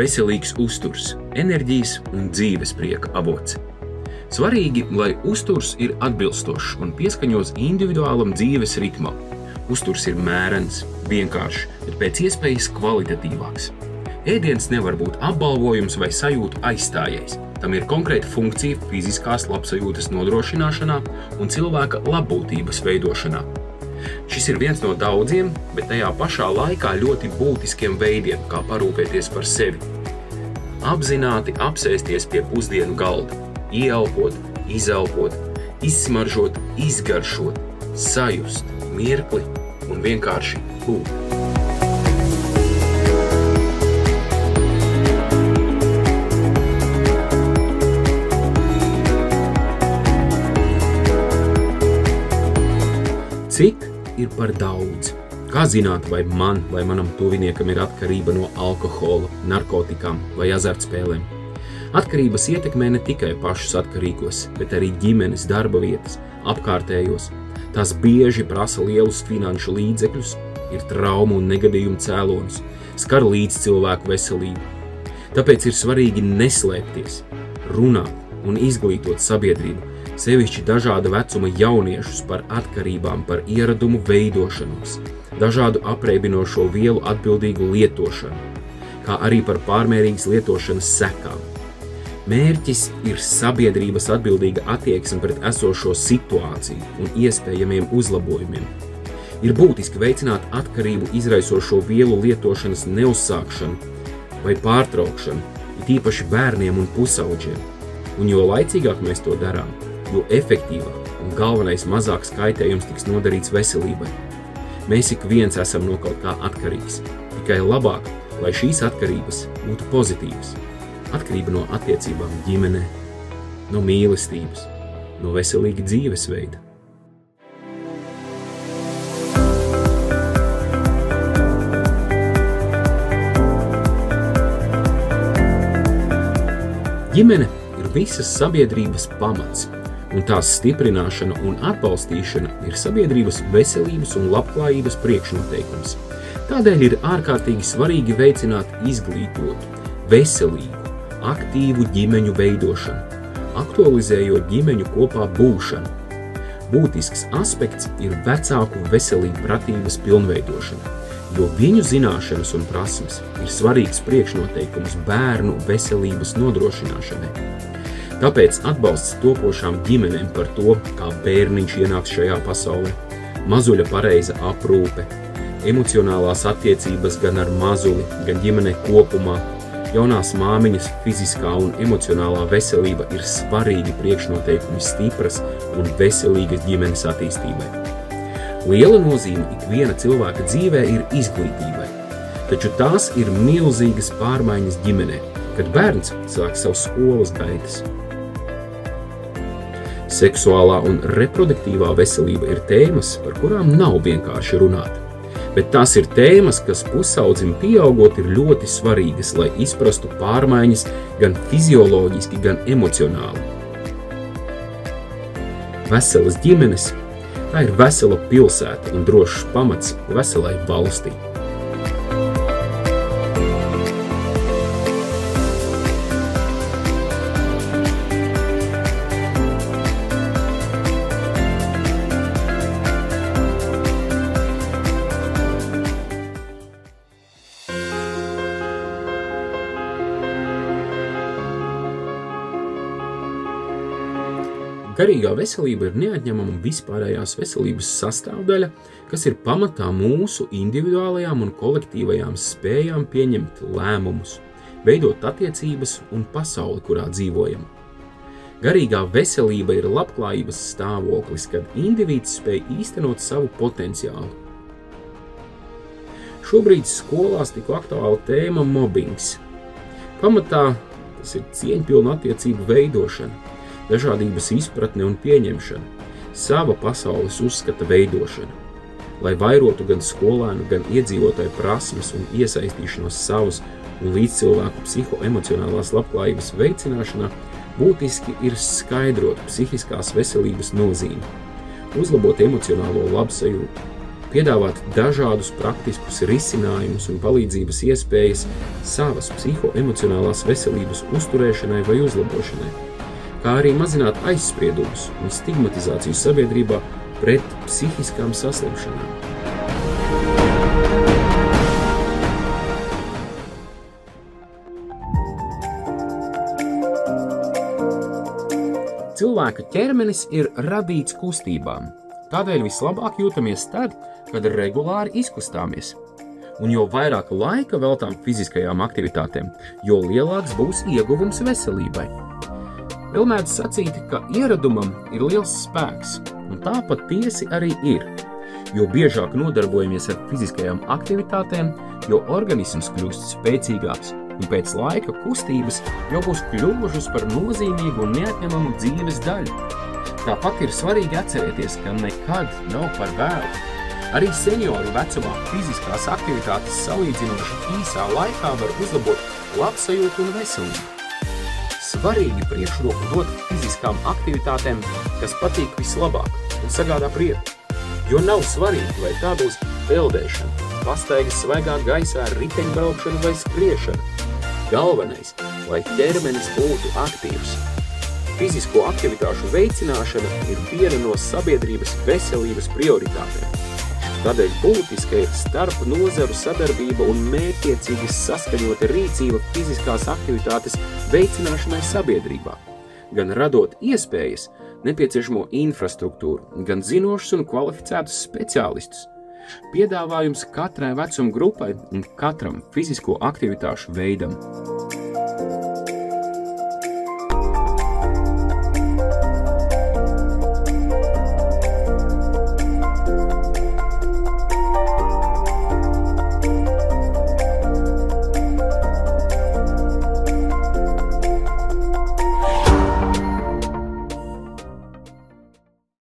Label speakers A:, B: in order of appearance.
A: veselīgs uzturs, enerģijas un dzīvesprieka avots. Svarīgi, lai uzturs ir atbilstošs un pieskaņots individuālam dzīves ritmam. Uzturs ir mērens, vienkāršs, bet pēc iespējas kvalitatīvāks. Ēdiens nevar būt apbalvojums vai sajūtu aizstājējs. Tam ir konkrēta funkcija fiziskās labsajūtas nodrošināšanā un cilvēka labbūtības veidošanā. Šis ir viens no daudziem, bet tajā pašā laikā ļoti būtiskiem veidiem, kā parūpēties par sevi. Apzināti apsēsties pie pusdienu galda, ieelpot, izelpot, izsmaržot, izgaršot, sajust mirkli un vienkārši būt. Cik ir par daudz? Kā zināt, vai man vai manam tuviniekam ir atkarība no alkohola, narkotikām vai azartspēlēm? Atkarības ietekmē ne tikai pašus atkarīgos, bet arī ģimenes, darba vietas, apkārtējos. Tās bieži prasa lielus finanšu līdzekļus, ir traumu un negadījumu cēlonis, skar līdz cilvēku veselību. Tāpēc ir svarīgi neslēpties, runāt un izglītot sabiedrību, sevišķi dažāda vecuma jauniešus par atkarībām, par ieradumu veidošanos, dažādu apreibinošo vielu atbildīgu lietošanu, kā arī par pārmērīgas lietošanas sekām. Mērķis ir sabiedrības atbildīga attieksme pret esošo situāciju un iespējamiem uzlabojumiem. Ir būtiski veicināt atkarību izraisošo vielu lietošanas neuzsākšanu vai pārtraukšanu, it īpaši bērniem un pusaudžiem. Un jo laicīgāk mēs to darām, jo efektīvāk un galvenais mazāks kaitējums tiks nodarīts veselībai. Mēs ik viens esam no kaut kā atkarīgs, tikai labāk, lai šīs atkarības būtu pozitīvas. Atkarība no attiecībām ģimenē, no mīlestības, no veselīga dzīvesveida. Ģimene ir visas sabiedrības pamats, un tās stiprināšana un atbalstīšana ir sabiedrības veselības un labklājības priekšnoteikums. Tādēļ ir ārkārtīgi svarīgi veicināt izglītotu, veselīgu, aktīvu ģimeņu veidošanu, aktualizējot ģimeņu kopā būšanu. Būtisks aspekts ir vecāku veselībpratības pilnveidošana, jo viņu zināšanas un prasmes ir svarīgs priekšnoteikums bērnu veselības nodrošināšanai. Tāpēc atbalsts topošām ģimenēm par to, kā bērniņš ienāks šajā pasaulē, mazuļa pareiza aprūpe, emocionālās attiecības gan ar mazuli, gan ģimenē kopumā, jaunās māmiņas fiziskā un emocionālā veselība ir svarīgi priekšnoteikumi stipras un veselīgas ģimenes attīstībai. Liela nozīme ikviena cilvēka dzīvē ir izglītībai, taču tās ir milzīgas pārmaiņas ģimenē, kad bērns sāk savu skolas gaitas. Seksuālā un reproduktīvā veselība ir tēmas, par kurām nav vienkārši runāt. Bet tās ir tēmas, kas pusaudzim pieaugot ir ļoti svarīgas, lai izprastu pārmaiņas gan fizioloģiski, gan emocionāli. Veselas ģimenes, tā ir vesela pilsēta un drošs pamats veselai valstī. Garīgā veselība ir neatņemama vispārējās veselības sastāvdaļa, kas ir pamatā mūsu individuālajām un kolektīvajām spējām pieņemt lēmumus, veidot attiecības un pasauli, kurā dzīvojam. Garīgā veselība ir labklājības stāvoklis, kad indivīds spēj īstenot savu potenciālu. Šobrīd skolās tik aktuāla tēma mobbings. Pamatā tas ir cieņpilna attiecību veidošana, dažādības izpratne un pieņemšana, sava pasaules uzskata veidošana, lai vairotu gan skolēnu, gan iedzīvotāju prasmes un iesaistīšanos savas un līdzcilvēku psihoemocionālās labklājības veicināšanā, būtiski ir skaidrot psihiskās veselības nozīmi, uzlabot emocionālo labsajūtu, piedāvāt dažādus praktiskus risinājumus un palīdzības iespējas savas psihoemocionālās veselības uzturēšanai vai uzlabošanai, kā arī mazināt aizspriedumus un stigmatizāciju sabiedrībā pret psihiskām saslimšanām. Cilvēka ķermenis ir radīts kustībām, tādēļ vislabāk jūtamies tad, kad regulāri izkustāmies. Un jo vairāk laika veltām fiziskajām aktivitātēm, jo lielāks būs ieguvums veselībai. Vēl mēdz sacīt, ka ieradumam ir liels spēks, un tā patiesi arī ir. Jo biežāk nodarbojamies ar fiziskajām aktivitātēm, jo organisms kļūst spēcīgāks, un pēc laika kustības jau būs kļuvušas par nozīmīgu un neatņemamu dzīves daļu. Tāpat ir svarīgi atcerēties, ka nekad nav par vēlu. Arī senioru vecumā fiziskās aktivitātes salīdzinoši īsā laikā var uzlabot labsajūtu un veselību. Svarīgi priekšroku dot fiziskām aktivitātēm, kas patīk vislabāk un sagādā prieku. Jo nav svarīgi, vai tā būs peldēšana, pastaigas svaigā gaisā, riteņbraukšana vai skriešana. Galvenais, lai ķermenis būtu aktīvs. Fizisko aktivitāšu veicināšana ir viena no sabiedrības veselības prioritātēm. Tādēļ būtiska ir starp nozaru sadarbība un mērķiecīgi saskaņota rīcība fiziskās aktivitātes veicināšanai sabiedrībā, gan radot iespējas, nepieciešamo infrastruktūru, gan zinošus un kvalificētus speciālistus. Piedāvājums katrai vecuma grupai un katram fizisko aktivitāšu veidam.